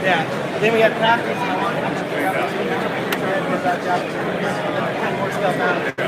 Yeah. Then we had practice, and I wanted to figure out that job and kind of more stuff out.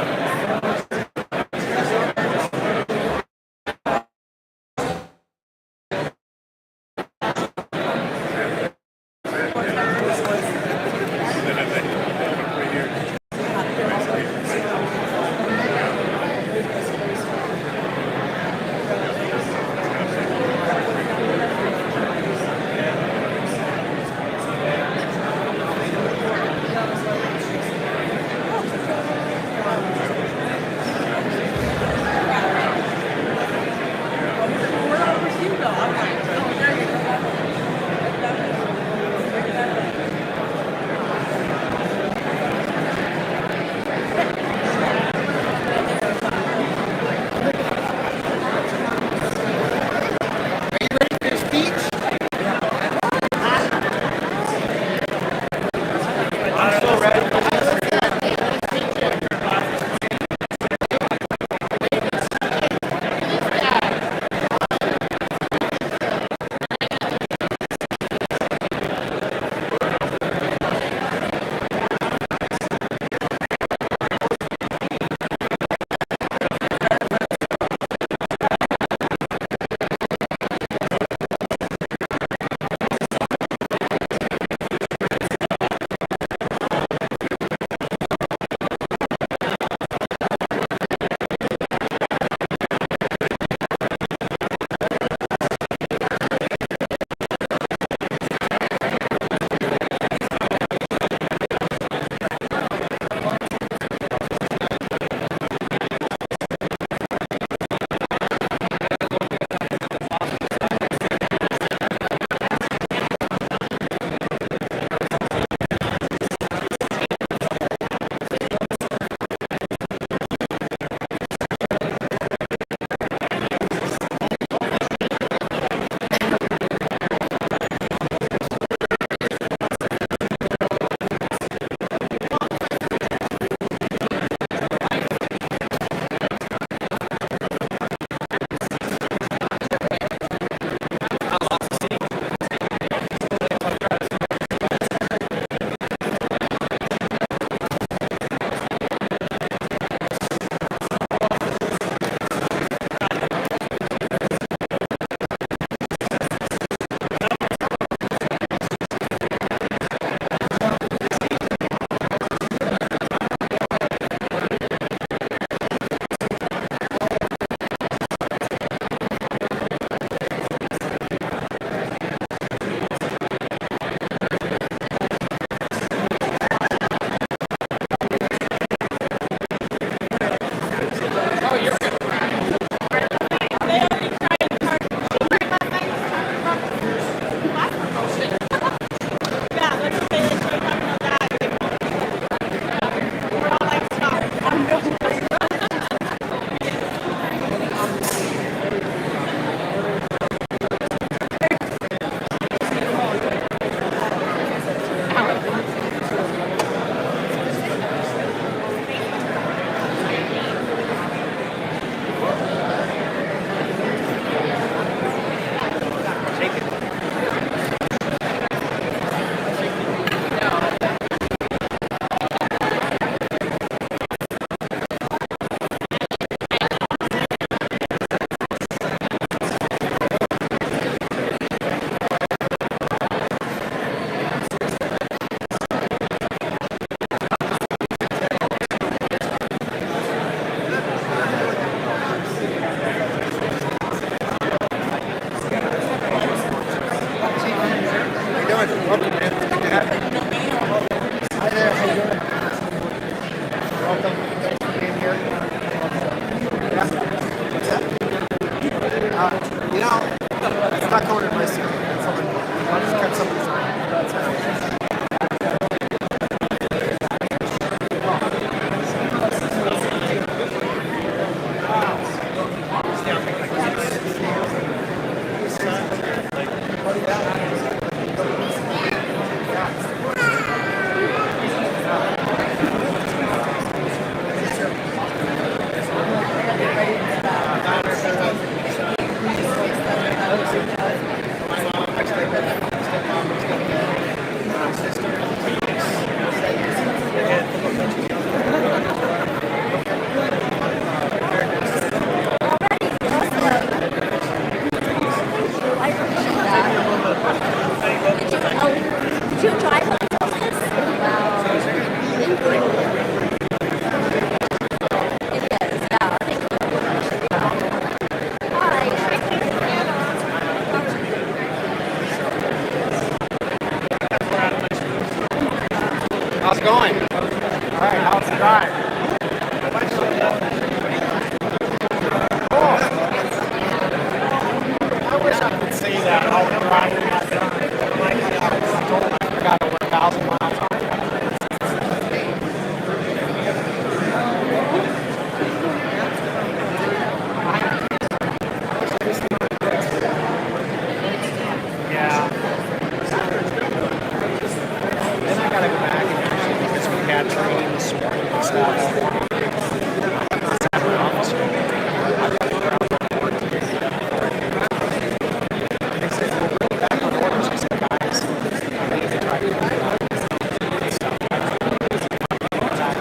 You know, it's not going in my seat. I'll just cut something aside. How's it going? All right, how's the drive? Cool. I wish I could say that I was driving that done. I got over 1,000 miles on it. Yeah. Then I gotta go back and because we had training this morning and stuff. It's at my office. They said, we're really back on orders. I said, guys, we need to try to do that. And stuff. I'll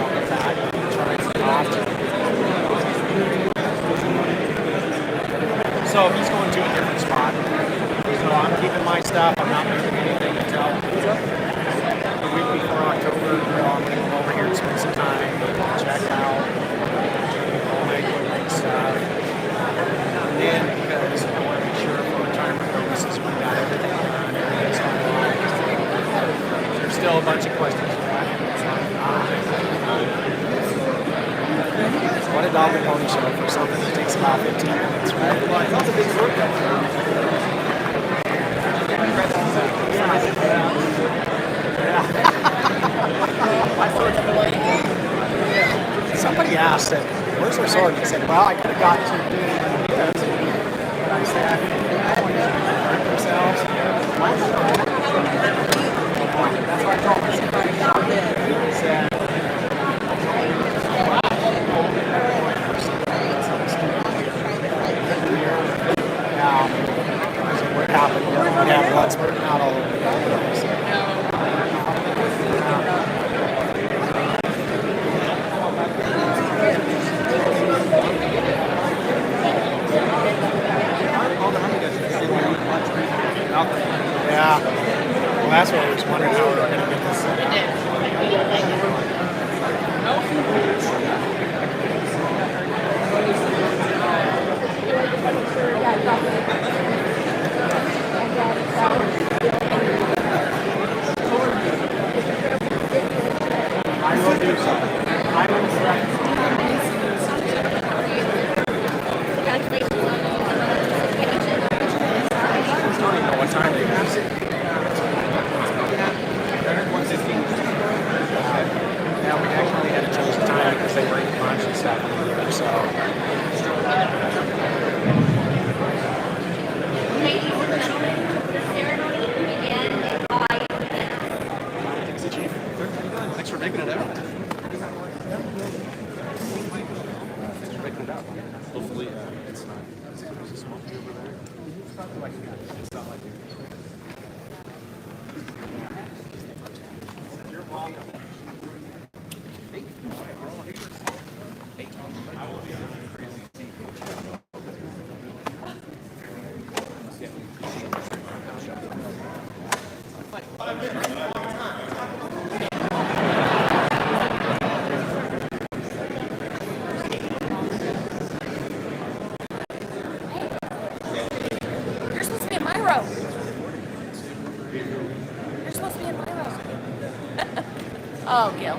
get back. Try to off. So he's going to a different spot. So I'm keeping my stuff. I'm not moving anything until the week before October. I'm going to come over here and spend some time, check out all my equipment and stuff. And then, because I want to make sure for retirement purposes, we got everything done, everything's online. There's still a bunch of questions. What a dog and pony show for something that takes about 15 minutes, right? Well, it's also a big workout. Somebody asked, said, where's our sword? He said, well, I could have got to doing this. But I said, I want to hurt themselves. That's what I told myself. He said, what happened? Yeah, blood spurting out all over the place. Yeah. Well, that's what I was wondering how we were going to get this set up. I will do so. I will try. I don't even know what time they are. Yeah, we actually had to change the time because they were eating lunch and stuff in here, so. Ladies and gentlemen, the ceremony will begin in 5 minutes. Thanks for making it out. Thanks for making it out. Hopefully, it's not. There's a smoke over there. It's not like it's not like you're welcome. You're supposed to be in my row. You're supposed to be in my row. Oh, Gil.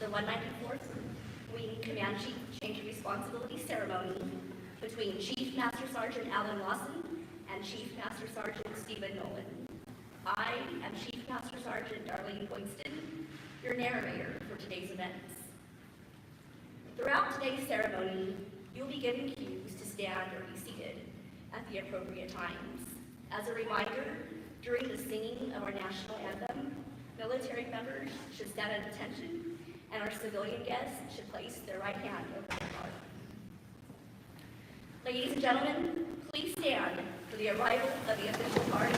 the 194th Wing Command Chief Change of Responsibility Ceremony between Chief Master Sergeant Alan Lawson and Chief Master Sergeant Stephen Nolan. I am Chief Master Sergeant Darlene Boydston, your narrator for today's events. Throughout today's ceremony, you'll be given cues to stand or be seated at the appropriate times. As a reminder, during the singing of our national anthem, military members should stand at attention, and our civilian guests should place their right hand over their heart. Ladies and gentlemen, please stand for the arrival of the official party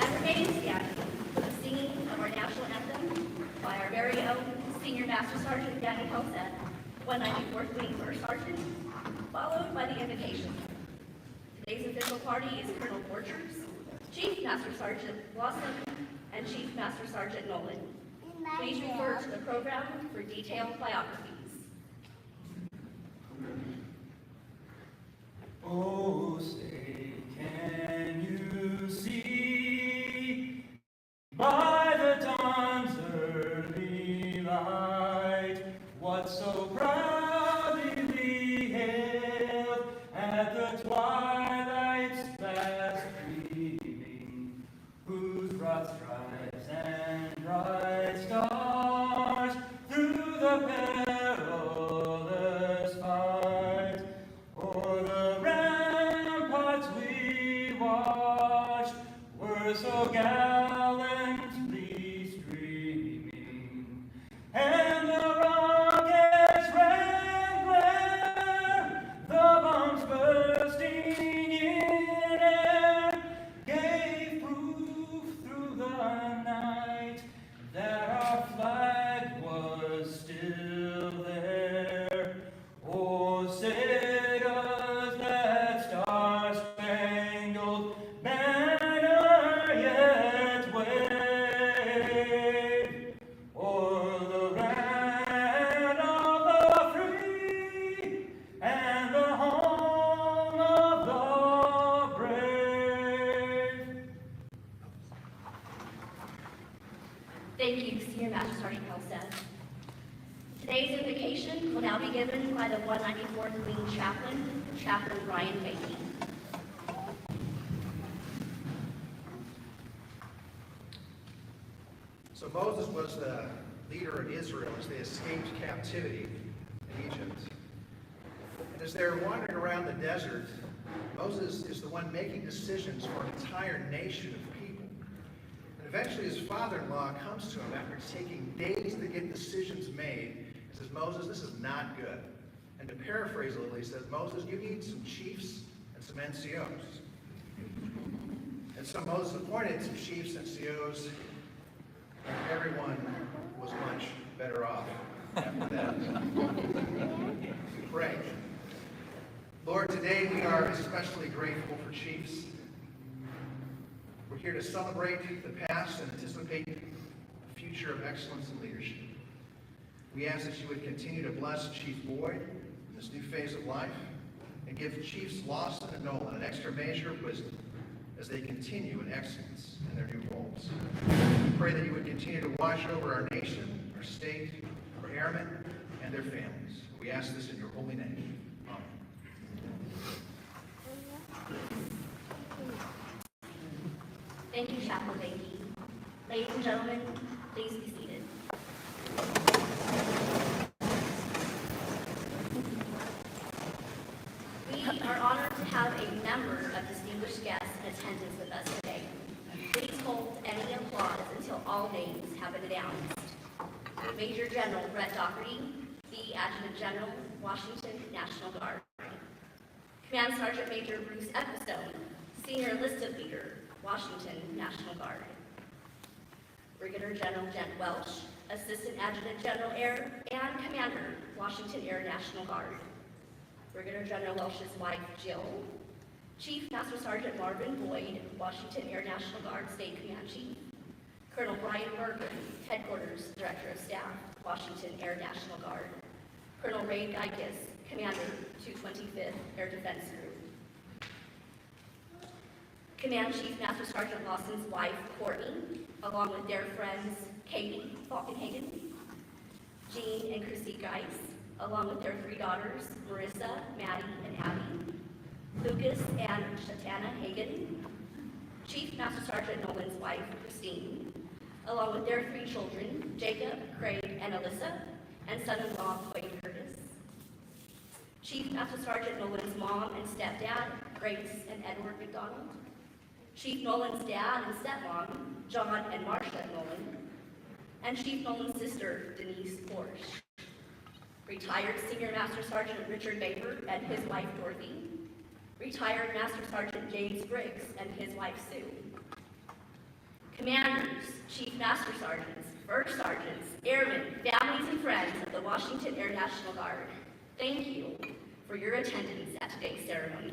and remain standing for the singing of our national anthem by our very own Senior Master Sergeant Danny Helseth, 194th Wing First Sergeant, followed by the invocation. Today's official party is Colonel Borchers, Chief Master Sergeant Lawson, and Chief Master Sergeant Nolan. Please refer to the program for detailed biographies. Oh, say, can you see by the dawn's early light what so proudly we hailed at the twilight's last gleaming, whose broad stripes and bright stars through the perilous fight o'er the ramparts we watched were so gallantly streaming, and the rockets ran where the bombs bursting in air gave proof through the night that our flag was still there. Oh, say does that star-spangled banner yet wave o'er the land of the free and the home of the brave? Thank you, Senior Master Sergeant Helseth. Today's invocation will now be given by the 194th Wing Chaplain, Chaplain Brian Beatty. So Moses was the leader of Israel as they escaped captivity in Egypt. And as they're wandering around the desert, Moses is the one making decisions for an entire nation of people. And eventually his father-in-law comes to him after taking days to get decisions made and says, Moses, this is not good. And to paraphrase a little, he says, Moses, you need some chiefs and some NCOs. And so Moses appointed some chiefs and NCOs, and everyone was much better off after that. We pray. Lord, today we are especially grateful for chiefs. We're here to celebrate the past and anticipate a future of excellence and leadership. We ask that you would continue to bless Chief Boyd in this new phase of life and give Chiefs Lawson and Nolan an extra measure of wisdom as they continue in excellence in their new roles. We pray that you would continue to watch over our nation, our state, our airmen, and their families. We ask this in your holy name. Amen. Thank you, Chaplain Beatty. Ladies and gentlemen, please be seated. We are honored to have a number of distinguished guests in attendance with us today. Please hold any applause until all names have been announced. Major General Brett Doherty, the Adjutant General, Washington National Guard. Command Sergeant Major Bruce Ecclestone, Senior Enlisted Leader, Washington National Guard. Brigadier General Jen Welch, Assistant Adjutant General Air and Commander, Washington Air National Guard. Brigadier General Welch's wife, Jill. Chief Master Sergeant Marvin Boyd, Washington Air National Guard State Command Chief. Colonel Brian Berger, Headquarters Director of Staff, Washington Air National Guard. Colonel Ray Geiges, Commander, 225th Air Defense Group. Command Chief Master Sergeant Lawson's wife, Courtney, along with their friends, Katie Falkenhagen. Jean and Chrissy Geis, along with their 3 daughters, Marissa, Maddie, and Abby, Lucas and Shatana Hagan, Chief Master Sergeant Nolan's wife, Christine, along with their 3 children, Jacob, Craig, and Alyssa, and son-in-law, Clayton Curtis. Chief Master Sergeant Nolan's mom and stepdad, Grace and Edward McDonald. Chief Nolan's dad and stepmom, John and Marcia Nolan. And Chief Nolan's sister, Denise Porsche. Retired Senior Master Sergeant Richard Baker and his wife, Dorothy. Retired Master Sergeant James Briggs and his wife, Sue. Commanders, Chief Master Sergeants, First Sergeants, Airmen, families, and friends of the Washington Air National Guard, thank you for your attendance at today's ceremony.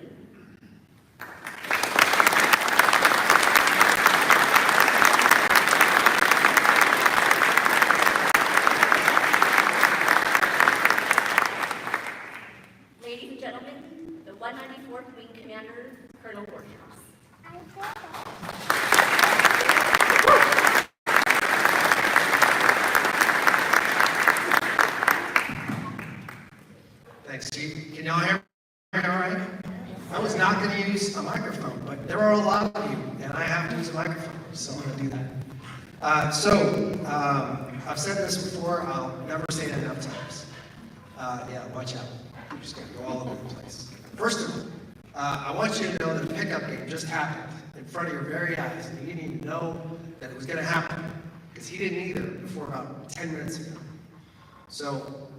Ladies and gentlemen, the 194th Wing Commander, Colonel Borchers. Thanks, Chief. Can y'all hear me all right? I was not going to use a microphone, but there are a lot of you, and I have to use a microphone, so I'm going to do that. I've said this before, I'll never say it enough times. Yeah, watch out. You're just going to go all over the place. First of all, I want you to know that a pickup game just happened in front of your very eyes, and you didn't even know that it was going to happen, because he didn't either before about 10 minutes ago. So,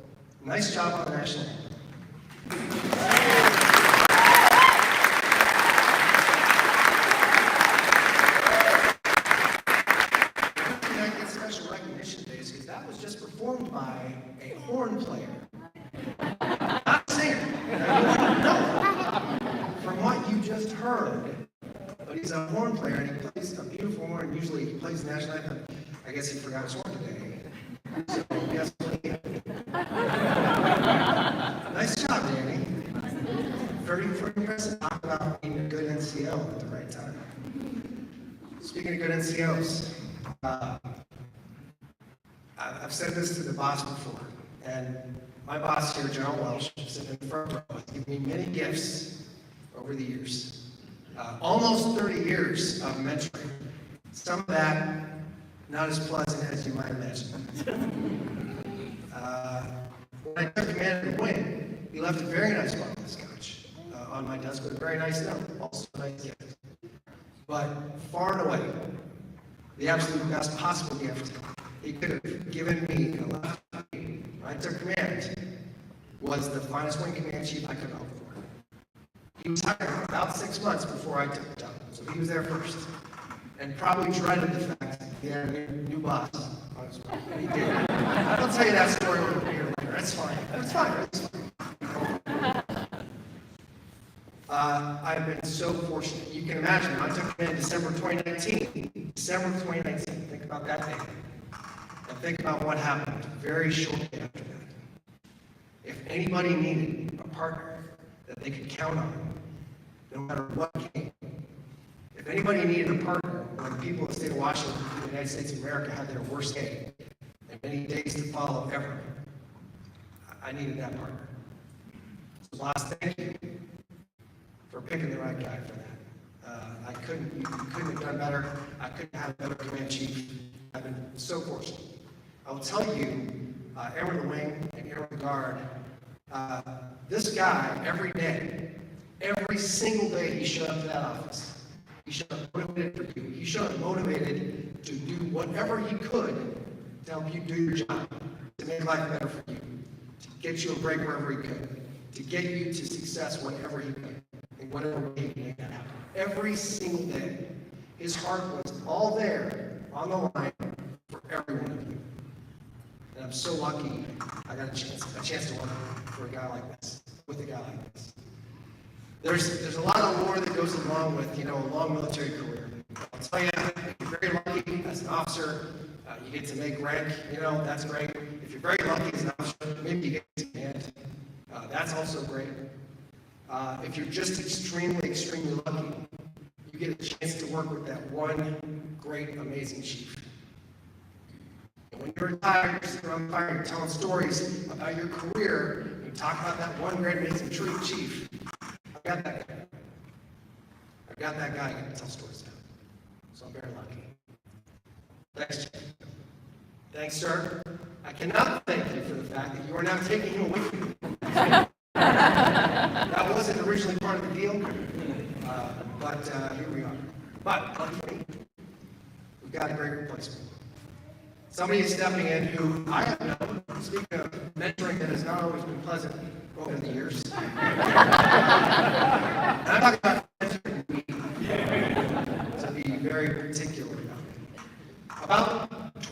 nice job on the national anthem. I get special recognition days because that was just performed by a horn player. Not a singer. No. From what you just heard, but he's a horn player and he plays a beautiful horn. Usually he plays the national anthem. I guess he forgot his horn today. So, yes, nice job, Danny. Very impressive. Talk about being a good NCO at the right time. Speaking of good NCOs, I've said this to the boss before, and my boss here, General Welsh, sitting in the front row, has given me many gifts over the years. Almost 30 years of mentoring. Some of that not as pleasant as you might imagine. When I took command of the wing, he left a very nice bottle of scotch on my desk with a very nice note, also a nice gift. But far and away, the absolute best possible gift he could have given me and left me when I took command was the finest wing command chief I could hope for. He was hired about 6 months before I took the job, so he was there first. And probably dreaded the fact that he had a new boss on his way. And he did. I'll tell you that story a little bit later. That's fine. That's fine. That's fine. I've been so fortunate. You can imagine, I took command in December 2019. December 2019. Think about that day. And think about what happened very shortly after that. If anybody needed a partner that they could count on, no matter what came, if anybody needed a partner when the people of the state of Washington, the United States of America, had their worst day, and many days to follow ever, I needed that partner. So, boss, thank you for picking the right guy for that. You couldn't have done better. I couldn't have a better command chief. I've been so fortunate. I will tell you, Airman of the Wing and Airman of the Guard, this guy, every day, every single day he showed up to that office. He showed up motivated for you. He showed up motivated to do whatever he could to help you do your job, to make life better for you, to get you a break wherever he could, to get you to success whenever he could, in whatever way he could make that happen. Every single day, his heart was all there on the line for every one of you. And I'm so lucky I got a chance to work for a guy like this, with a guy like this. There's a lot of lore that goes along with, a long military career. I'll tell you, if you're very lucky as an officer, you get to make rank, that's great. If you're very lucky as an officer, maybe you get to command. That's also great. If you're just extremely, extremely lucky, you get a chance to work with that one great, amazing chief. And when you're retired, you're sitting around the fire, you're telling stories about your career, you talk about that one great amazing tree chief. I've got that guy. I've got that guy who can tell stories now. So I'm very lucky. Thanks, Chief. Thanks, sir. I cannot thank you for the fact that you are now taking him away from me. That wasn't originally part of the deal, but here we are. But luckily, we've got a great replacement. Somebody is stepping in who I have known, speaking of mentoring that has not always been pleasant over the years. And I'm talking about mentoring me, to be very particular about it. About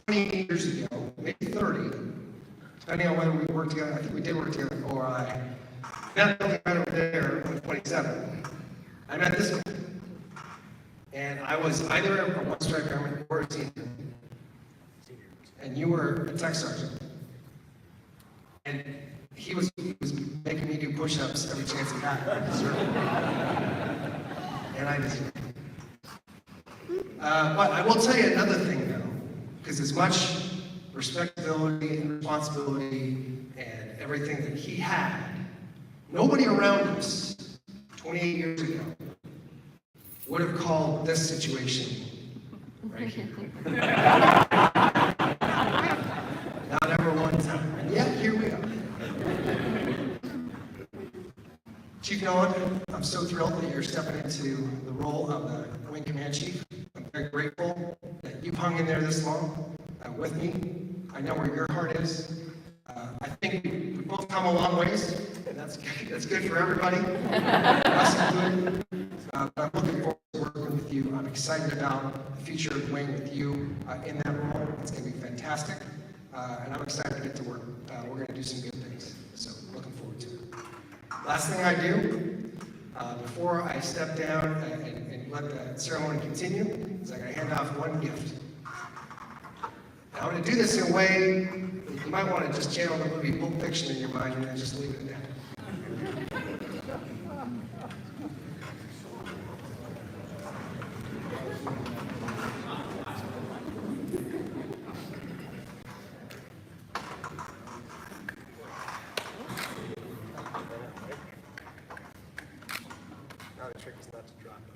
20 years ago, maybe 30, depending on whether we worked together, I think we did work together at ORI. That building right over there on 27. I met this guy. And I was either a one-strike airman or a senior. And you were a tech sergeant. And he was making me do push-ups every chance he got. And I deserved it. But I will tell you another thing, though, because as much respectability and responsibility and everything that he had, nobody around us 28 years ago would have called this situation right here. Not ever one time. And yet, here we are. Chief Nolan, I'm so thrilled that you're stepping into the role of the Wing Command Chief. I'm very grateful that you've hung in there this long with me. I know where your heart is. I think we both come a long ways, and that's good for everybody, us included. But I'm looking forward to working with you. I'm excited about the future of Wing with you in that role. It's going to be fantastic, and I'm excited to get to work. We're going to do some good things, so looking forward to it. Last thing I do, before I step down and let the ceremony continue, is I'm going to hand off one gift. Now, I'm going to do this in a way that you might want to just channel the movie Pulp Fiction in your mind and then just leave it at that. Now the trick is not to drop it.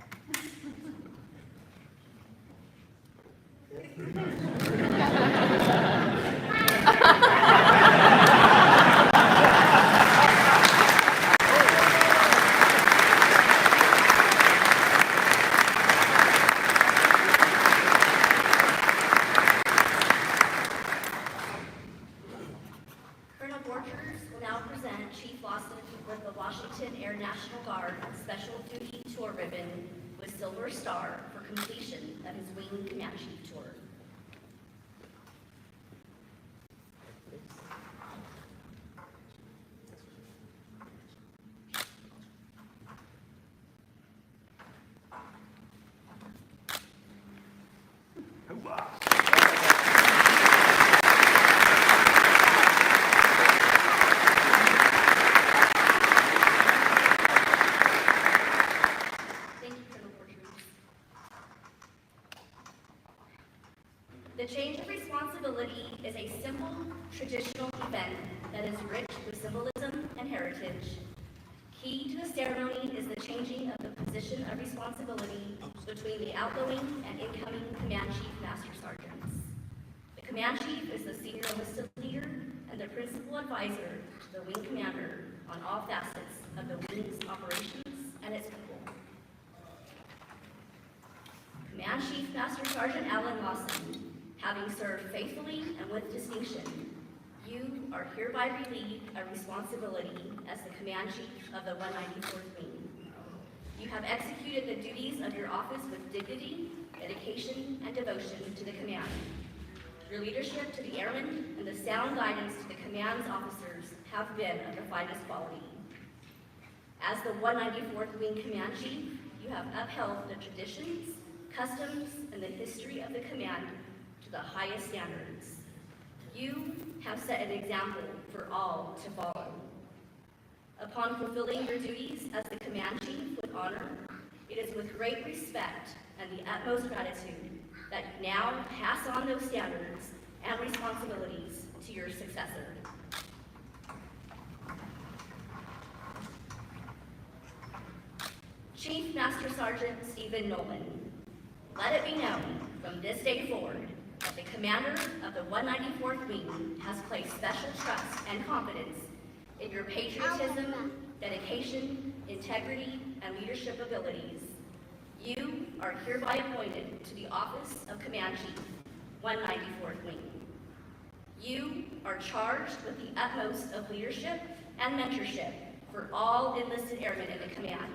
Colonel Borchers will now present Chief Lawson with the Washington Air National Guard Special Duty Tour Ribbon with Silver Star for completion of his Wing Command Chief Tour. Thank you, Colonel Borchers. The change of responsibility is a simple, traditional event that is rich with symbolism and heritage. Key to the ceremony is the changing of the position of responsibility between the outgoing and incoming Command Chief Master Sergeants. The Command Chief is the senior enlisted leader and the principal advisor to the Wing Commander on all facets of the Wing's operations and its people. Command Chief Master Sergeant Alan Lawson, having served faithfully and with distinction, you are hereby relieved of responsibility as the Command Chief of the 194th Wing. You have executed the duties of your office with dignity, dedication, and devotion to the command. Your leadership to the airmen and the sound guidance to the command's officers have been of the finest quality. As the 194th Wing Command Chief, you have upheld the traditions, customs, and the history of the command to the highest standards. You have set an example for all to follow. Upon fulfilling your duties as the Command Chief with honor, it is with great respect and the utmost gratitude that you now pass on those standards and responsibilities to your successor. Chief Master Sergeant Stephen Nolan, let it be known from this day forward that the commander of the 194th Wing has placed special trust and confidence in your patriotism, dedication, integrity, and leadership abilities. You are hereby appointed to the office of Command Chief, 194th Wing. You are charged with the utmost of leadership and mentorship for all enlisted airmen in the command,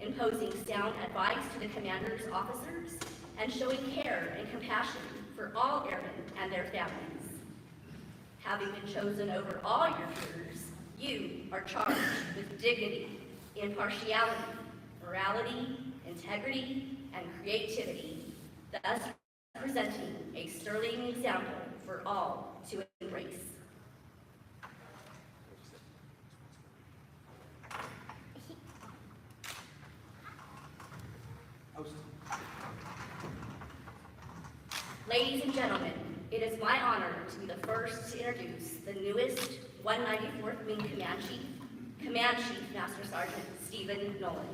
imposing sound advice to the commander's officers, and showing care and compassion for all airmen and their families. Having been chosen over all your peers, you are charged with dignity, impartiality, morality, integrity, and creativity, thus presenting a sterling example for all to embrace. Ladies and gentlemen, it is my honor to be the first to introduce the newest 194th Wing Command Chief Master Sergeant Stephen Nolan.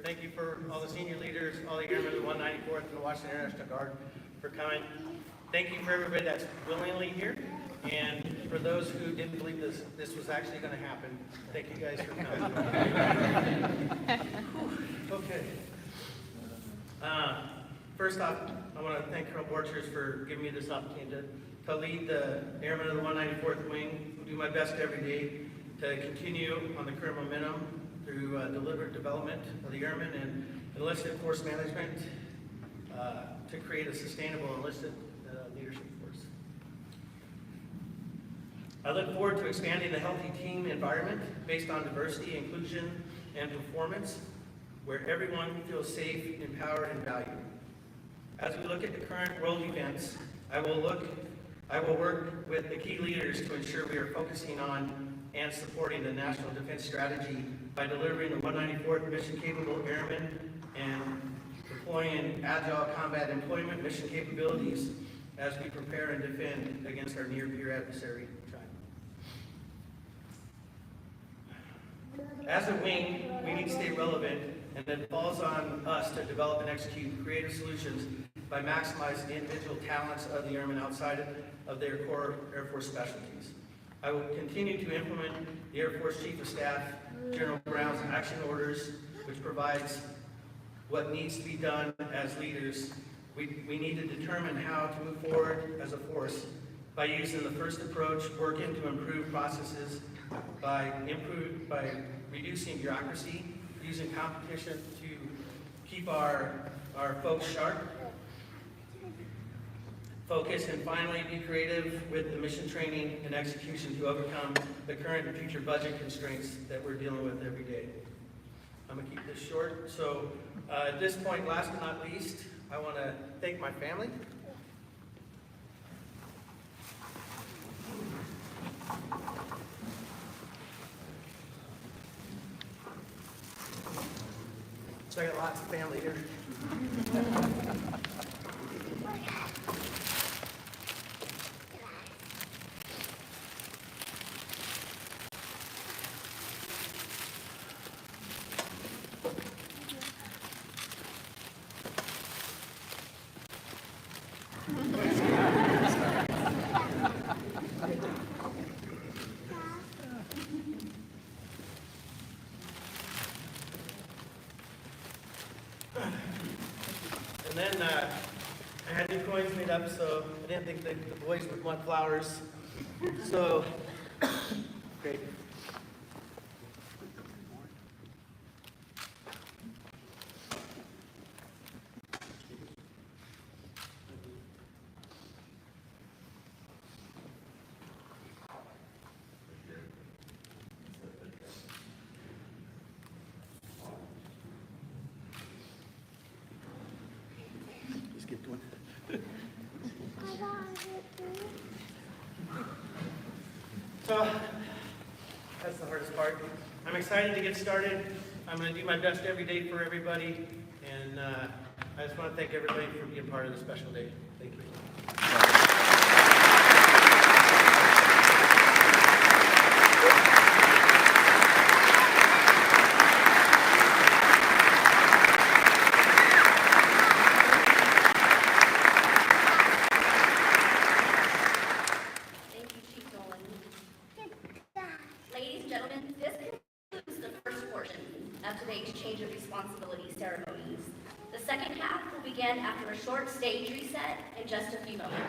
Thank you for all the senior leaders, all the airmen of the 194th and the Washington International Guard for coming. Thank you for everybody that's willingly here. And for those who didn't believe this was actually going to happen, thank you guys for coming. Okay. First off, I want to thank Colonel Borchers for giving me this opportunity to lead the airmen of the 194th Wing. I'll do my best every day to continue on the current momentum through deliberate development of the airmen and enlisted force management to create a sustainable enlisted leadership force. I look forward to expanding the healthy team environment based on diversity, inclusion, and performance, where everyone feels safe, empowered, and valued. As we look at the current world events, I will work with the key leaders to ensure we are focusing on and supporting the National Defense Strategy by delivering the 194th mission-capable airmen and deploying agile combat employment mission capabilities as we prepare and defend against our near-peer adversary, China. As a wing, we need to stay relevant, and it falls on us to develop and execute creative solutions by maximizing the individual talents of the airmen outside of their core Air Force specialties. I will continue to implement the Air Force Chief of Staff General Brown's action orders, which provides what needs to be done as leaders. We need to determine how to move forward as a force by using the first approach, working to improve processes, by reducing bureaucracy, using competition to keep our folks sharp, focus, and finally be creative with the mission training and execution to overcome the current and future budget constraints that we're dealing with every day. I'm going to keep this short. So at this point, last but not least, I want to thank my family. So I got lots of family here. And then I had new coins made up, so I didn't think the boys would want flowers. So, great. So, that's the hardest part. I'm excited to get started. I'm going to do my best every day for everybody, and I just want to thank everybody for being part of this special day. Thank you. Thank you, Chief Nolan. Ladies and gentlemen, this concludes the first portion of today's Change of Responsibility ceremonies. The second half will begin after a short stage reset in just a few moments.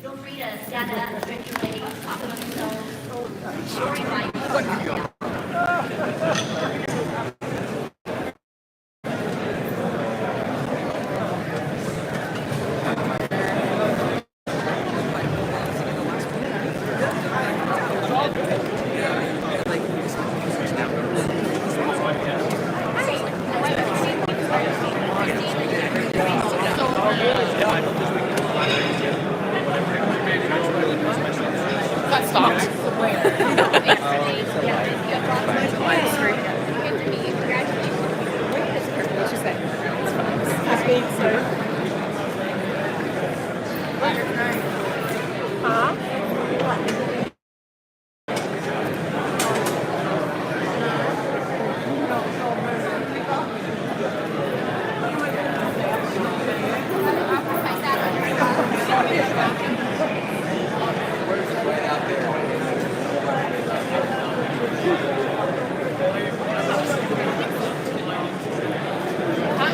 Feel free to stand up, stretch your legs, hop on yourselves, or invite people. That stopped.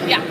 Yeah.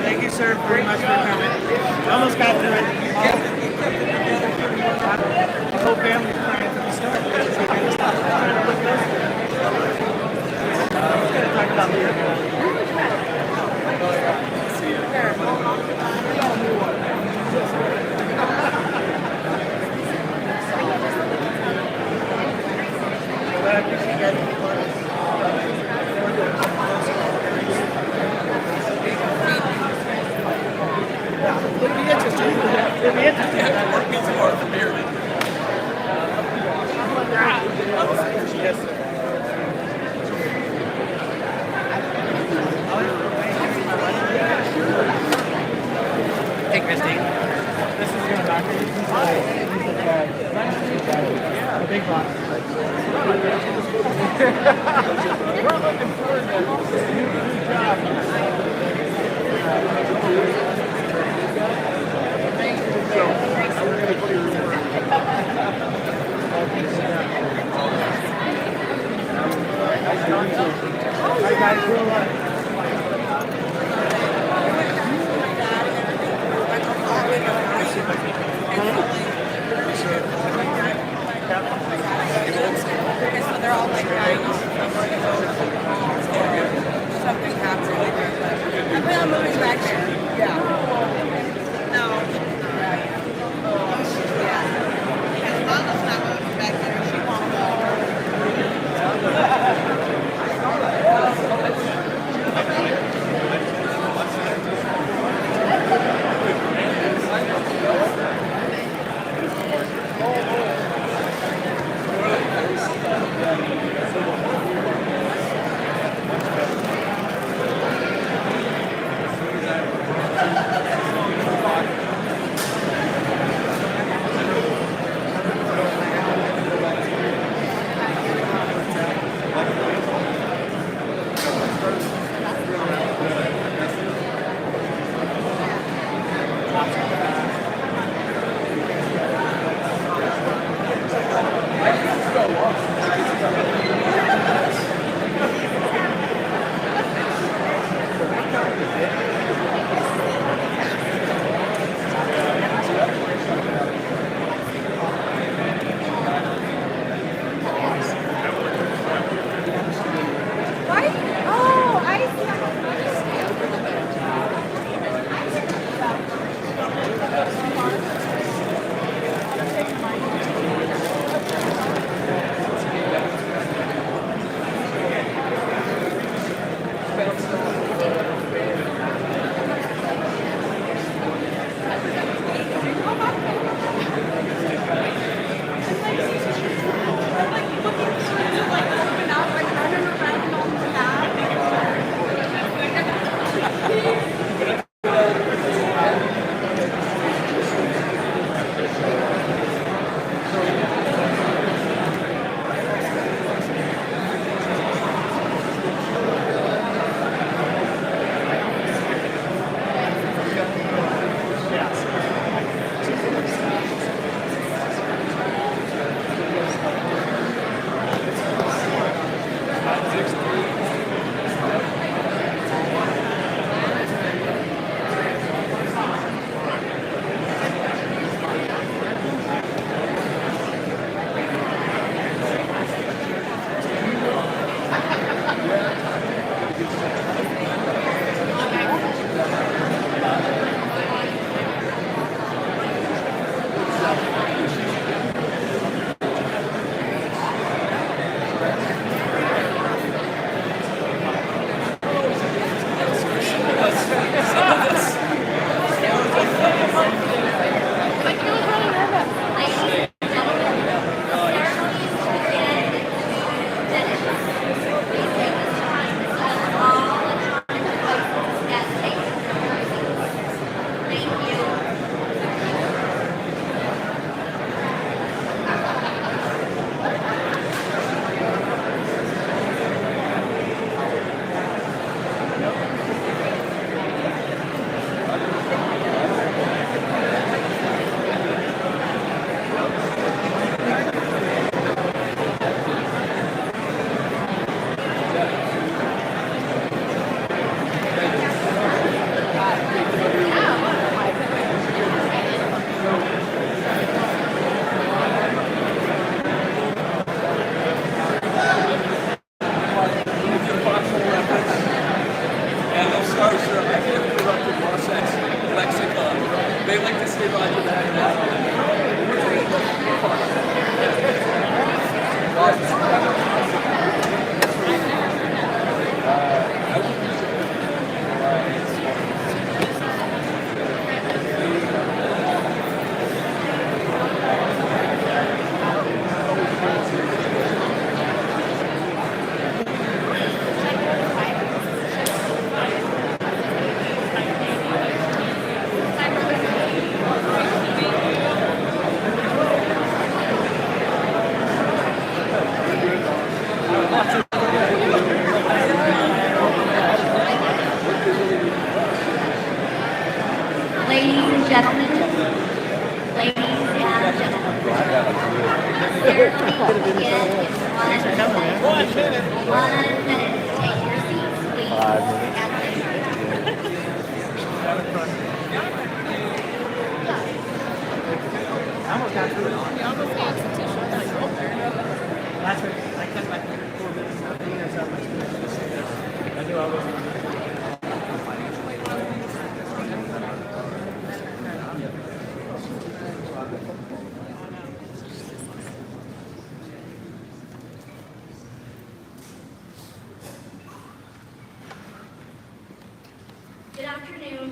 Thank you, sir, very much for coming. Almost got through it. The whole family's crying from the start. Talk about the It'll be interesting. It'll be interesting. Hey, Christine. This is your doctor. Yeah, the big boss. We're looking forward to this new Hi guys, So they're all like dying. Something happened. I put on movies back there. Yeah. No. Yeah. Because Mama's not going to be back there. She won't go.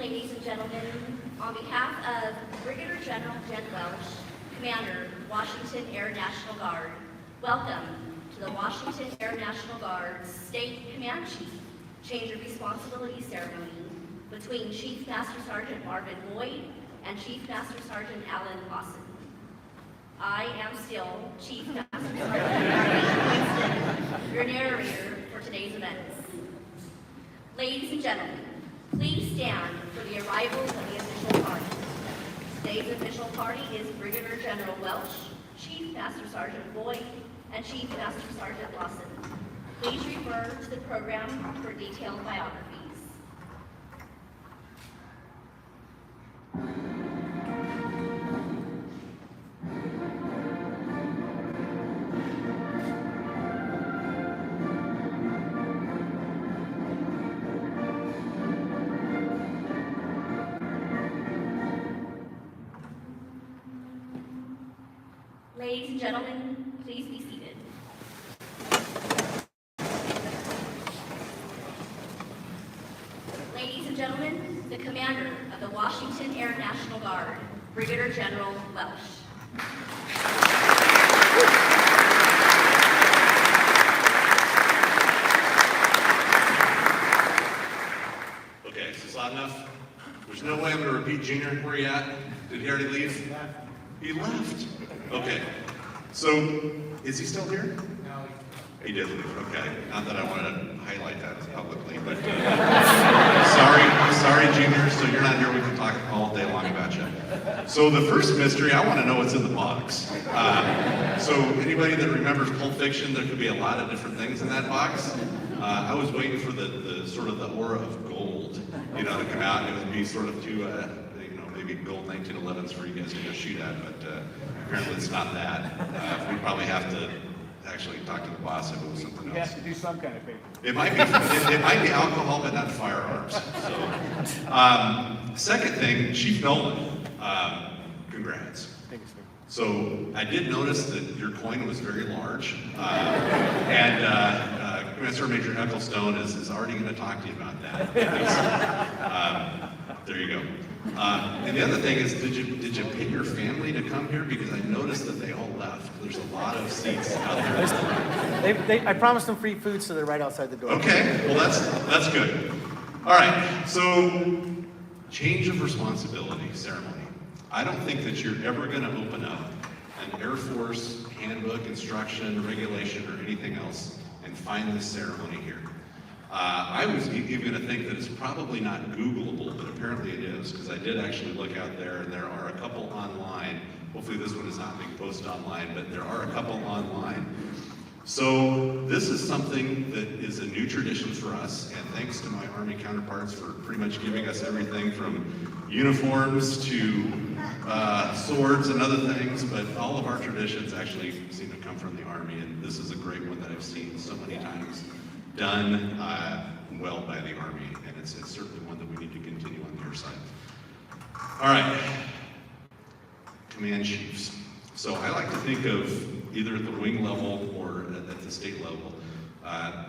ladies and gentlemen, on behalf of Brigadier General Jen Welsh, Commander, Washington Air National Guard, welcome to the Washington Air National Guard's State Command Chief Change of Responsibility Ceremony between Chief Master Sergeant Marvin Lloyd and Chief Master Sergeant Alan Lawson. I am still Chief Master Sergeant Winston, your narrator for today's events. Ladies and gentlemen, please stand for the arrival of the official party. Today's official party is Brigadier General Welsh, Chief Master Sergeant Boyd, and Chief Master Sergeant Lawson. Please refer to the program for detailed biographies. Ladies and gentlemen, please be seated. Ladies and gentlemen, the Commander of the Washington Air National Guard, Brigadier General Welsh. Okay, is this loud enough? There's no way I'm gonna repeat Junior. Where you at? Did he already leave? He left. Okay. So, is he still here? No. He did leave. Okay. Not that I wanted to highlight that publicly, but sorry, Junior. So you're not here. We can talk all day long about you. So the first mystery, I want to know what's in the box. So anybody that remembers Pulp Fiction, there could be a lot of different things in that box. I was waiting for the sort of the aura of gold, to come out. It would be sort of two, maybe gold 1911s for you guys to go shoot at, but apparently it's not that. We probably have to actually talk to the boss if it was something else. You have to do some kind of paper. It might be alcohol, but not firearms. So, second thing, Chief Nolan, congrats. Thank you, sir. So I did notice that your coin was very large, and Commander Major Ecclestone is already going to talk to you about that. There you go. And the other thing is, did you pay your family to come here? Because I noticed that they all left. There's a lot of seats out there. I promised them free food, so they're right outside the door. Okay, well that's good. All right, so change of responsibility ceremony. I don't think that you're ever going to open up an Air Force handbook, instruction, regulation, or anything else and find this ceremony here. I was even going to think that it's probably not Googleable, but apparently it is, because I did actually look out there, and there are a couple online. Hopefully this one is not being posted online, but there are a couple online. So this is something that is a new tradition for us, and thanks to my Army counterparts for pretty much giving us everything from uniforms to swords and other things, but all of our traditions actually seem to come from the Army, and this is a great one that I've seen so many times done well by the Army, and it's certainly one that we need to continue on your side. All right, command chiefs. So I like to think of either at the wing level or at the state level.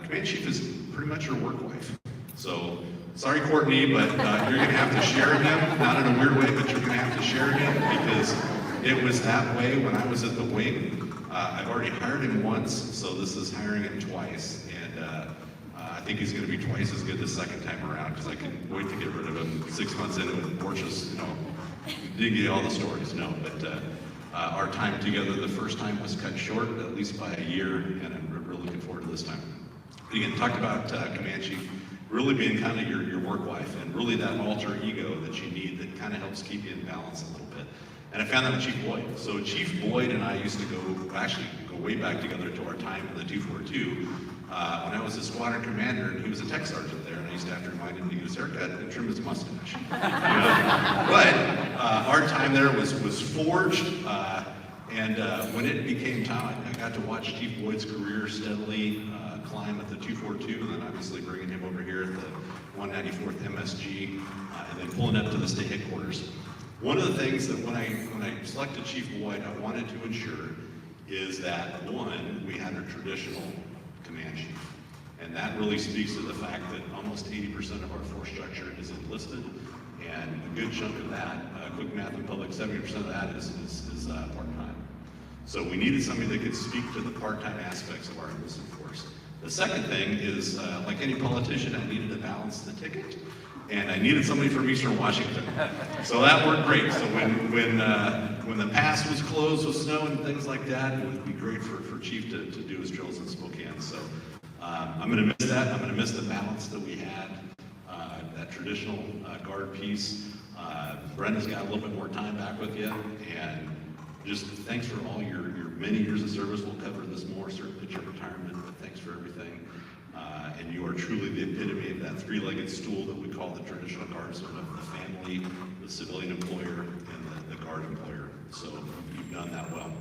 Command chief is pretty much your work wife. So sorry, Courtney, but you're going to have to share him, not in a weird way, but you're going to have to share him because it was that way when I was at the wing. I've already hired him once, so this is hiring him twice, and I think he's going to be twice as good the second time around because I can wait to get rid of him 6 months into it. Portia's, dig you all the stories, no, but our time together the first time was cut short, at least by a year, and I'm really looking forward to this time. Again, talked about Command Chief really being kind of your work wife and really that alter ego that you need that kind of helps keep you in balance a little bit. And I found that with Chief Boyd. So Chief Boyd and I used to go way back together to our time in the 242 when I was a squadron commander and he was a tech sergeant there, and I used to have to remind him to get his haircut and trim his mustache. But our time there was forged, and when it became time, I got to watch Chief Boyd's career steadily climb at the 242, and then obviously bringing him over here at the 194th MSG, and then pulling up to the state headquarters. One of the things that when I selected Chief Boyd, I wanted to ensure is that, one, we had a traditional command chief. And that really speaks to the fact that almost 80% of our force structure is enlisted, And a good chunk of that, quick math in public, 70% of that is part-time. So we needed somebody that could speak to the part-time aspects of our enlisted force. The second thing is, like any politician, I needed to balance the ticket, and I needed somebody from Eastern Washington. So that worked great. So when the pass was closed with snow and things like that, it would be great for Chief to do his drills in Spokane. So I'm going to miss that. I'm going to miss the balance that we had, that traditional guard piece. Brenda's got a little bit more time back with you, and just thanks for all your many years of service. We'll cover this more certainly at your retirement, but thanks for everything. And you are truly the epitome of that three-legged stool that we call the traditional guardsman of the family, the civilian employer, and the guard employer. So you've done that well.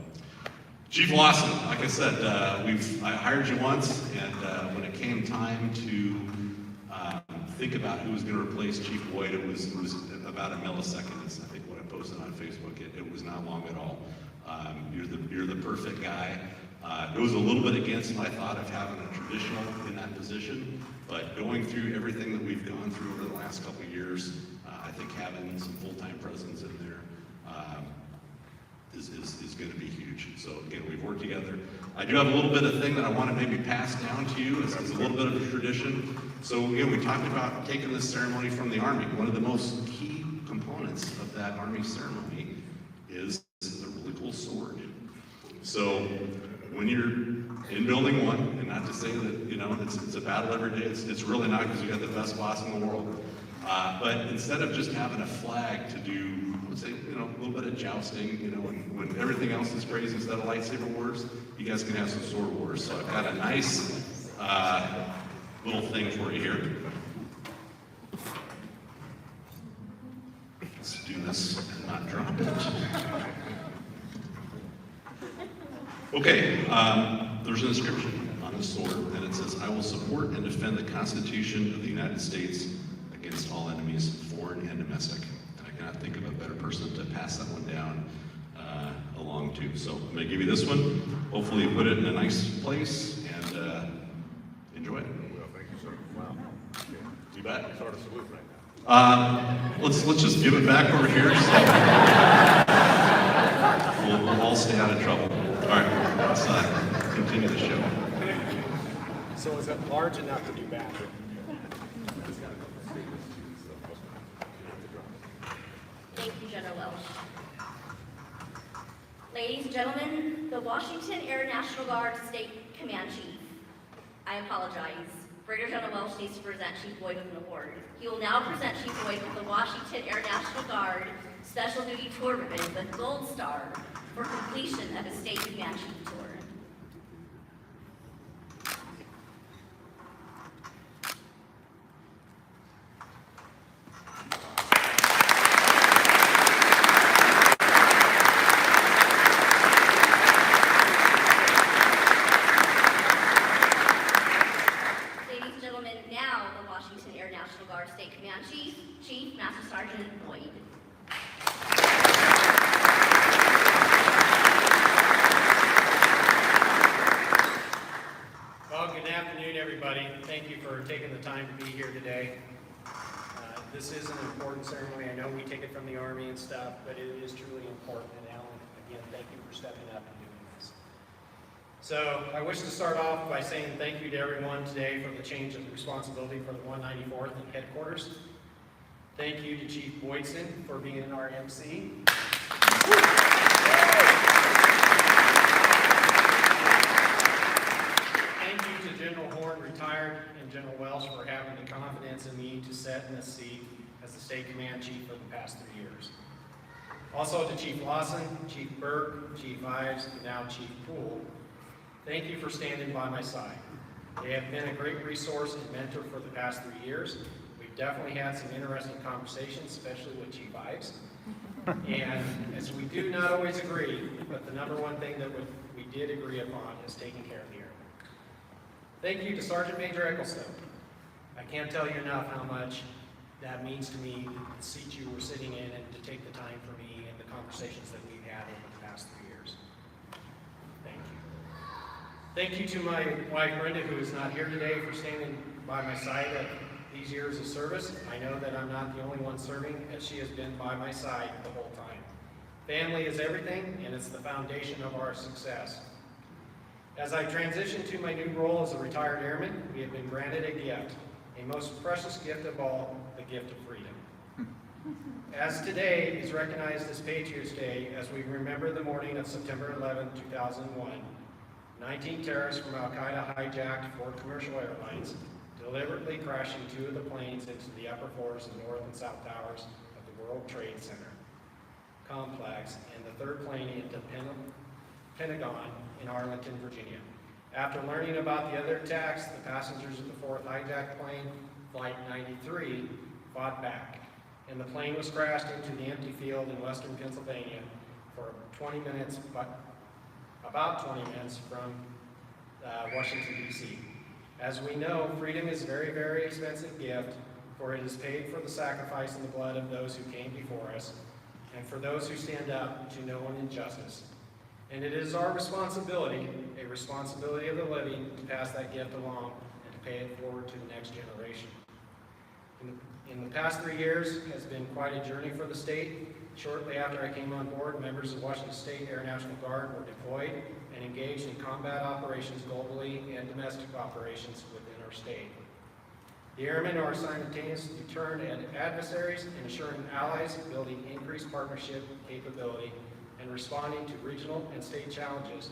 Chief Lawson, like I said, I hired you once, and when it came time to think about who was going to replace Chief Boyd, it was about a millisecond. Is I think what I posted on Facebook. It was not long at all. You're the perfect guy. It was a little bit against my thought of having a traditional in that position, but going through everything that we've gone through over the last couple of years, I think having some full-time presence in there is going to be huge. So again, we've worked together. I do have a little bit of thing that I want to maybe pass down to you as a little bit of a tradition. So again, we talked about taking this ceremony from the Army. One of the most key components of that Army ceremony is the really cool sword. So when you're in building 1, and not to say that, it's a battle every day, it's really not, because you got the best boss in the world. But instead of just having a flag to do, I would say, a little bit of jousting, when everything else is crazy, instead of lightsaber wars, you guys can have some sword wars. So I've got a nice little thing for you here. Let's do this and not drop it. Okay, there's an inscription on the sword, and it says, "I will support and defend the Constitution of the United States against all enemies, foreign and domestic." And I cannot think of a better person to pass that one down along to. So I'm going to give you this one. Hopefully you put it in a nice place, and enjoy it. Well, thank you, sir. Wow. You bet. Sort of salute right now. Let's just give it back over here. So we'll all stay out of trouble. All right, let's continue the show. So is it large enough to do back? Thank you, General Welsh. Ladies and gentlemen, the Washington Air National Guard State Command Chief. I apologize. Brigadier General Welsh needs to present Chief Boyd with an award. He will now present Chief Boyd with the Washington Air National Guard Special Duty Tour Ribbon with Gold Star for completion of his State Command Chief Tour. Ladies and gentlemen, now the Washington Air National Guard State Command Chief, Chief Master Sergeant Boyd. Well, good afternoon, everybody. Thank you for taking the time to be here today. This is an important ceremony. I know we take it from the Army and stuff, but it is truly important. And Alan, again, thank you for stepping up and doing this. So I wish to start off by saying thank you to everyone today for the change of responsibility for the 194th and headquarters. Thank you to Chief Boydson for being our MC. Thank you to General Horn, retired, and General Welsh for having the confidence in me to sit in this seat as the State Command Chief for the past 3 years. Also to Chief Lawson, Chief Burke, Chief Ives, and now Chief Poole. Thank you for standing by my side. They have been a great resource and mentor for the past 3 years. We've definitely had some interesting conversations, especially with Chief Ives. And as we do not always agree, but the number one thing that we did agree upon is taking care of the airmen. Thank you to Sergeant Major Ecclestone. I can't tell you enough how much that means to me, the seat you were sitting in, and to take the time for me and the conversations that we've had over the past 3 years. Thank you. Thank you to my wife Brenda, who is not here today, for standing by my side at these years of service, I know that I'm not the only one serving, as she has been by my side the whole time. Family is everything, and it's the foundation of our success. As I transition to my new role as a retired airman, we have been granted a gift, a most precious gift of all, the gift of freedom. As today is recognized as Patriots Day, as we remember the morning of September 11, 2001, 19 terrorists from Al-Qaeda hijacked 4 commercial airlines, deliberately crashing 2 of the planes into the upper floors and north and south towers of the World Trade Center complex, and the 3rd plane into Pentagon in Arlington, Virginia. After learning about the other attacks, the passengers of the 4th hijacked plane, Flight 93, fought back, and the plane was crashed into the empty field in western Pennsylvania for 20 minutes, about 20 minutes from Washington, D.C. As we know, freedom is a very, very expensive gift, for it is paid for the sacrifice and the blood of those who came before us, and for those who stand up to no one injustice. And it is our responsibility, a responsibility of the living, to pass that gift along and to pay it forward to the next generation. In the past 3 years has been quite a journey for the state. Shortly after I came on board, members of Washington State Air National Guard were deployed and engaged in combat operations globally and domestic operations within our state. The airmen are simultaneously turned at adversaries and assuring allies, building increased partnership capability, and responding to regional and state challenges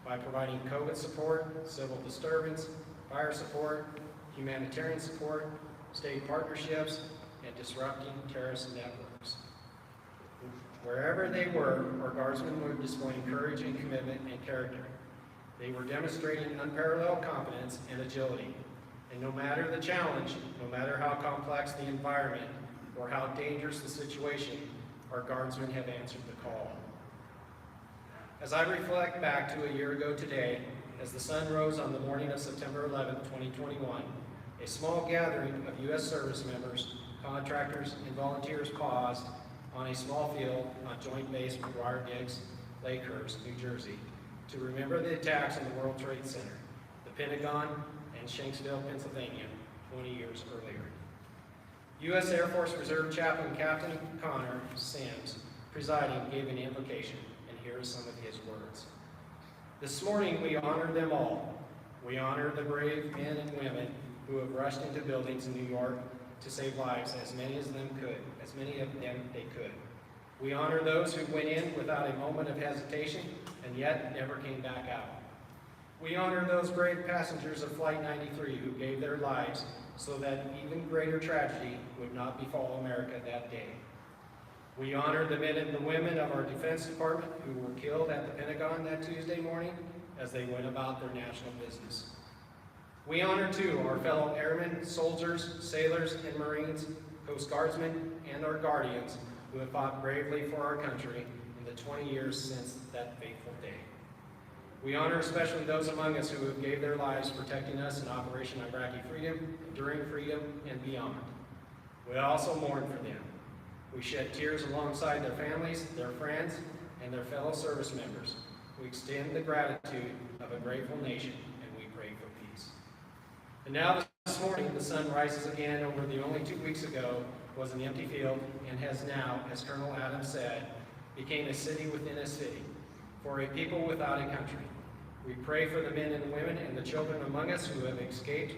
by providing COVID support, civil disturbance, fire support, humanitarian support, state partnerships, and disrupting terrorist networks. Wherever they were, our guardsmen were displaying courage and commitment and character. They were demonstrating unparalleled competence and agility. And no matter the challenge, no matter how complex the environment or how dangerous the situation, our guardsmen have answered the call. As I reflect back to a year ago today, as the sun rose on the morning of September 11, 2021, a small gathering of U.S. service members, contractors, and volunteers paused on a small field on Joint Base McGuire Diggs, Lakehurst, New Jersey, to remember the attacks on the World Trade Center, the Pentagon, and Shanksville, Pennsylvania, 20 years earlier. U.S. Air Force Reserve Chaplain Captain Connor Sims, presiding, gave an invocation, and here are some of his words. This morning we honor them all. We honor the brave men and women who have rushed into buildings in New York to save lives, as many of them they could. We honor those who went in without a moment of hesitation and yet never came back out. We honor those brave passengers of Flight 93 who gave their lives so that even greater tragedy would not befall America that day. We honor the men and the women of our Defense Department who were killed at the Pentagon that Tuesday morning as they went about their national business. We honor, too, our fellow airmen, soldiers, sailors, and Marines, Coast Guardsmen, and our guardians who have fought bravely for our country in the 20 years since that fateful day. We honor especially those among us who have gave their lives protecting us in Operation Iraqi Freedom, Enduring Freedom, and beyond. We also mourn for them. We shed tears alongside their families, their friends, and their fellow service members. We extend the gratitude of a grateful nation, and we pray for peace. And now this morning, the sun rises again over the only 2 weeks ago was an empty field and has now, as Colonel Adams said, became a city within a city, for a people without a country. We pray for the men and women and the children among us who have escaped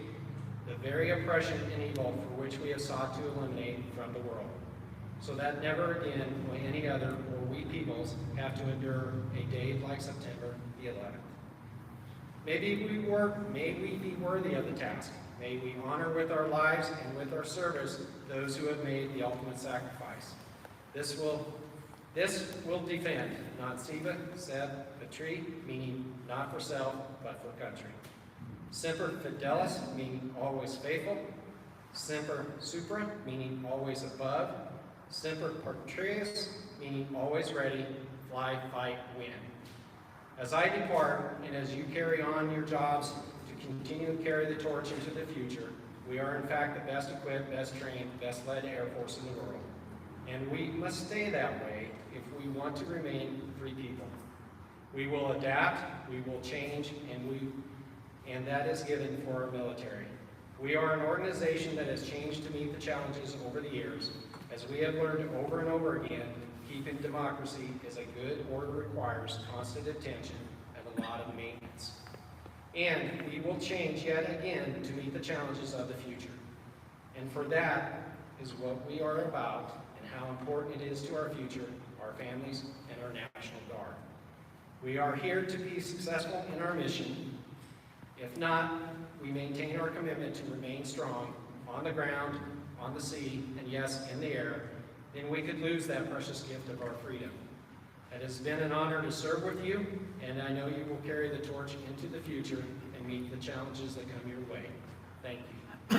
the very oppression and evil for which we have sought to eliminate from the world, so that never again will any other or we peoples have to endure a day like September the 11th. May we be worthy of the task. May we honor with our lives and with our service those who have made the ultimate sacrifice. This will defend, not siva, sed, patri, meaning not for self, but for country. Semper fidelis, meaning always faithful. Semper supra, meaning always above. Semper patrius, meaning always ready, fly, fight, win. As I depart, and as you carry on your jobs to continue to carry the torch into the future, we are in fact the best equipped, best trained, best led Air Force in the world. And we must stay that way if we want to remain free people. We will adapt, we will change, and that is given for our military. We are an organization that has changed to meet the challenges over the years. As we have learned over and over again, keeping democracy is a good order requires constant attention and a lot of maintenance. And we will change yet again to meet the challenges of the future. And for that is what we are about and how important it is to our future, our families, and our National Guard. We are here to be successful in our mission. If not, we maintain our commitment to remain strong on the ground, on the sea, and yes, in the air, then we could lose that precious gift of our freedom. It has been an honor to serve with you, and I know you will carry the torch into the future and meet the challenges that come your way. Thank you.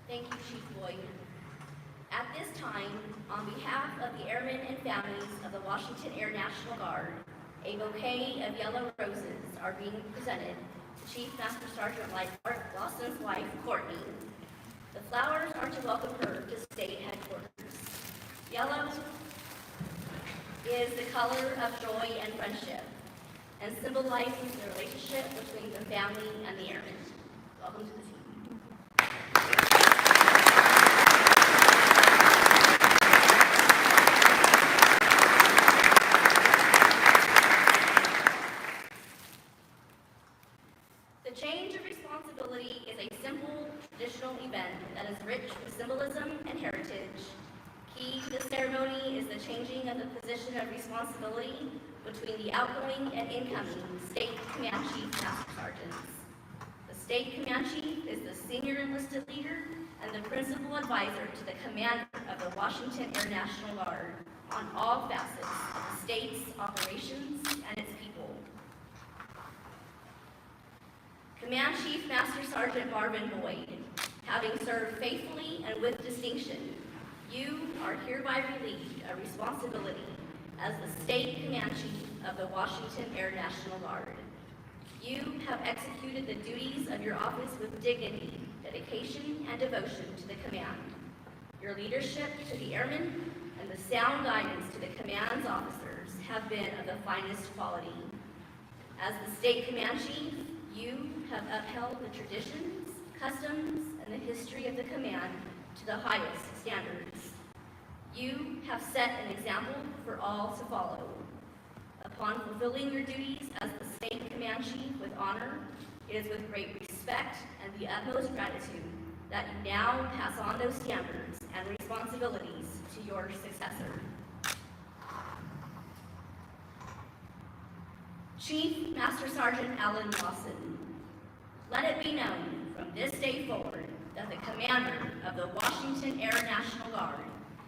Thank you, Chief Boyd. At this time, on behalf of the airmen and families of the Washington Air National Guard, a bouquet of yellow roses are being presented to Chief Master Sergeant Lawson's wife, Courtney. The flowers are to welcome her to state headquarters. Yellow is the color of joy and friendship and symbolizes the relationship between the family and the airmen. Welcome to the team. The change of responsibility is a simple, traditional event that is rich with symbolism and heritage. Key to the ceremony is the changing of the position of responsibility between the outgoing and incoming State Command Chief Master Sergeants. The State Command Chief is the senior enlisted leader and the principal advisor to the commander of the Washington Air National Guard on all facets of the state's operations and its people. Command Chief Master Sergeant Marvin Boyd, having served faithfully and with distinction, you are hereby relieved of responsibility as the State Command Chief of the Washington Air National Guard. You have executed the duties of your office with dignity, dedication, and devotion to the command. Your leadership to the airmen and the sound guidance to the command's officers have been of the finest quality. As the State Command Chief, you have upheld the traditions, customs, and the history of the command to the highest standards. You have set an example for all to follow. Upon fulfilling your duties as the State Command Chief with honor, it is with great respect and the utmost gratitude that you now pass on those standards and responsibilities to your successor. Chief Master Sergeant Alan Lawson, let it be known from this day forward that the commander of the Washington Air National Guard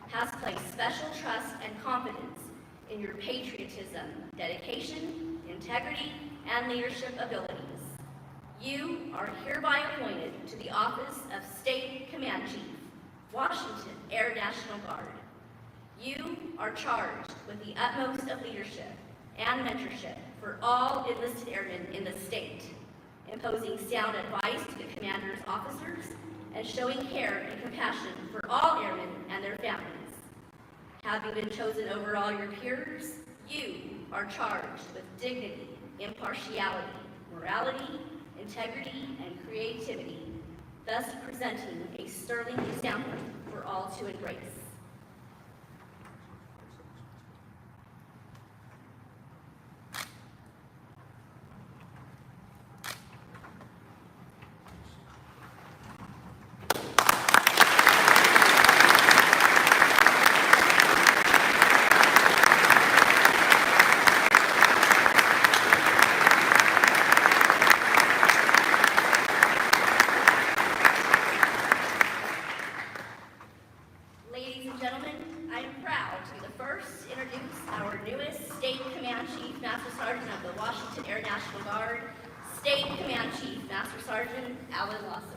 has placed special trust and confidence in your patriotism, dedication, integrity, and leadership abilities. You are hereby appointed to the office of State Command Chief, Washington Air National Guard. You are charged with the utmost of leadership and mentorship for all enlisted airmen in the state, imposing sound advice to the commander's officers and showing care and compassion for all airmen and their families. Having been chosen over all your peers, you are charged with dignity, impartiality, morality, integrity, and creativity, thus presenting a sterling example for all to embrace. Ladies and gentlemen, I am proud to be the first to introduce our newest State Command Chief Master Sergeant of the Washington Air National Guard, State Command Chief Master Sergeant Alan Lawson.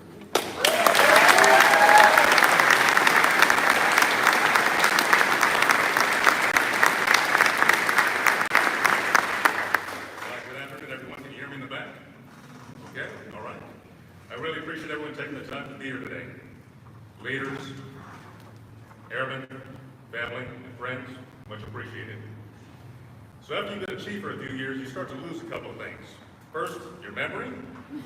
Good afternoon, everyone. Can you hear me in the back? Okay, all right. I really appreciate everyone taking the time to be here today. Leaders, airmen, family, and friends, much appreciated. So after you've been a chief for a few years, you start to lose a couple of things. First, your memory,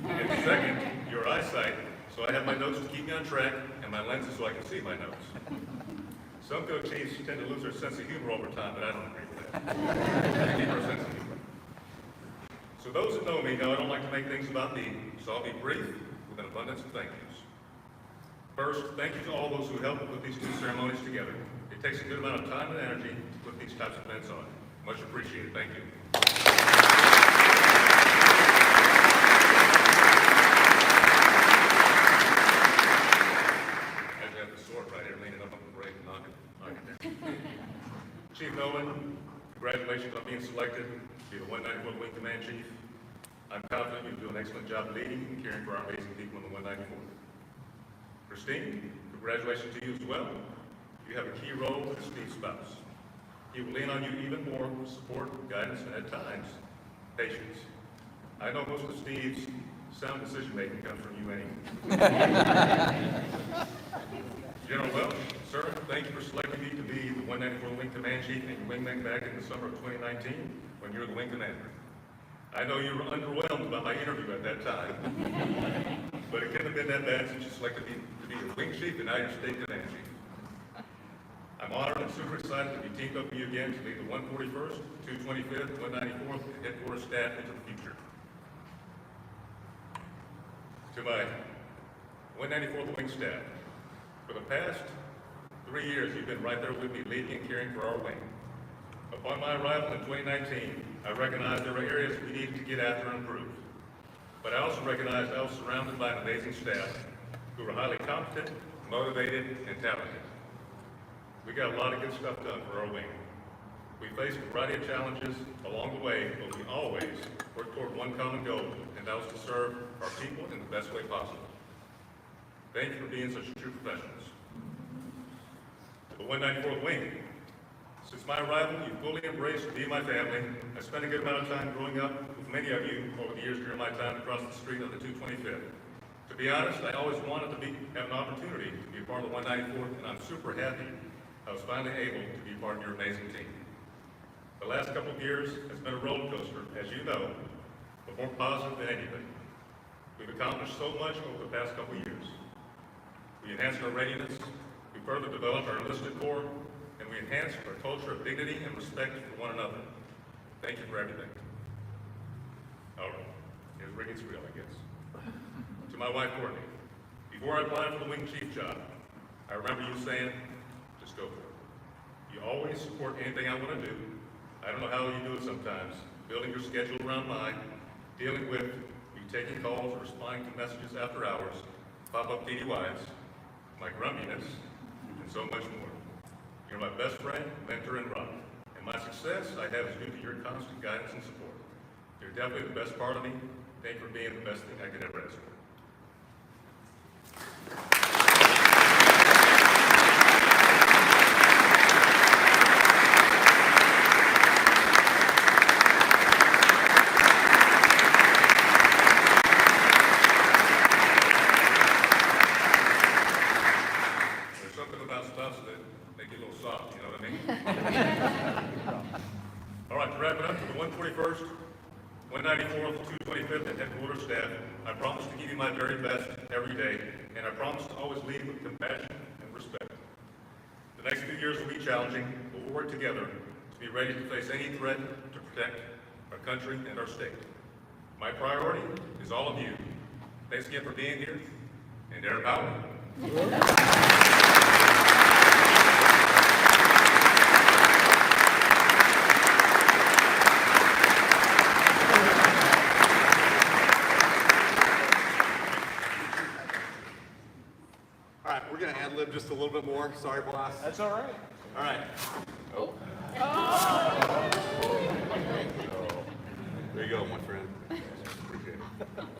and second, your eyesight. So I have my notes to keep me on track, and my lenses so I can see my notes. Some field chiefs tend to lose their sense of humor over time, but I don't agree with that. Keep our sense of humor. So those that know me know I don't like to make things about me, so I'll be brief with an abundance of thank yous. First, thank you to all those who helped put these two ceremonies together. It takes a good amount of time and energy to put these types of events on. Much appreciated. Thank you. I have the sword right here, leaning up on the brake and knock it down. Chief Nolan, congratulations on being selected to be the 194th Wing Command Chief. I'm confident you'll do an excellent job leading and caring for our amazing people in the 194th. Christine, congratulations to you as well. You have a key role as Steve's spouse. He will lean on you even more for support, guidance, and at times, patience. I know most of Steve's sound decision-making comes from you anyway. General Welch, sir, thank you for selecting me to be the 194th Wing Command Chief and your wingman back in the summer of 2019 when you were the wing commander. I know you were underwhelmed by my interview at that time, but it couldn't have been that bad since you selected me to be your wing chief and now your state command chief. I'm honored and super excited to be teamed up with you again to lead the 141st, 225th, 194th, and headquarters staff into the future. To my 194th Wing staff, for the past 3 years, you've been right there with me, leading and caring for our wing. Upon my arrival in 2019, I recognized there were areas we needed to get after and improve. But I also recognized I was surrounded by an amazing staff who were highly competent, motivated, and talented. We got a lot of good stuff done for our wing. We faced a variety of challenges along the way, but we always worked toward one common goal, and that was to serve our people in the best way possible. Thank you for being such true professionals. To the 194th Wing, since my arrival, you fully embraced me and my family. I spent a good amount of time growing up with many of you over the years during my time across the street of the 225th. To be honest, I always wanted to have an opportunity to be a part of the 194th, and I'm super happy I was finally able to be part of your amazing team. The last couple of years has been a roller coaster, as you know, but more positive than anything. We've accomplished so much over the past couple of years. We enhanced our readiness, we further developed our enlisted corps, and we enhanced our culture of dignity and respect for one another. Thank you for everything. All right, here's where it gets real, I guess. To my wife, Courtney, before I applied for the wing chief job, I remember you saying, just go for it. You always support anything I want to do. I don't know how you do it sometimes, building your schedule around mine, dealing with you taking calls or responding to messages after hours, pop-up DUIs, my grumpiness, and so much more. You're my best friend, mentor, and rock. And my success I have is due to your constant guidance and support. You're definitely the best part of me. Thank you for being the best thing I could ever ask for. There's something about spouses that make you a little soft, you know what I mean? All right, to wrap it up, for the 141st, 194th, 225th, and headquarters staff, I promise to give you my very best every day, and I promise to always lead with compassion and respect. The next few years will be challenging, but we'll work together to be ready to face any threat to protect our country and our state. My priority is all of you. Thanks again for being here, and Air Power. All right, we're going to ad-lib just a little bit more. Sorry, boss. That's all right. All right. Oh. There you go, my friend. Appreciate it.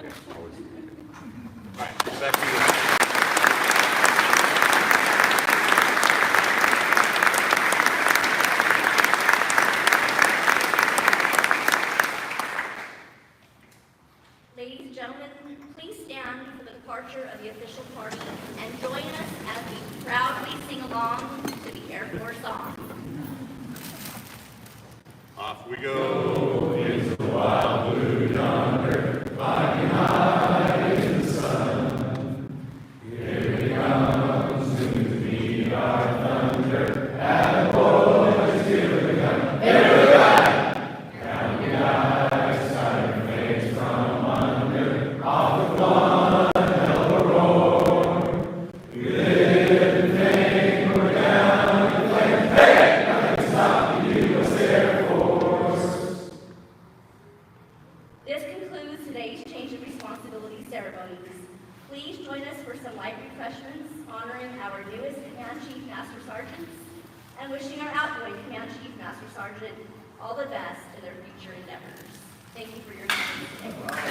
Yeah, always. All right, back to you. Ladies and gentlemen, please stand for the departure of the official party and join us as we proudly sing along or song. Off we go. This concludes today's change of responsibility ceremonies. Please join us for some light refreshments honoring our newest Command Chief Master Sergeants and wishing our outgoing Command Chief Master Sergeant all the best in their future endeavors. Thank you for your time today.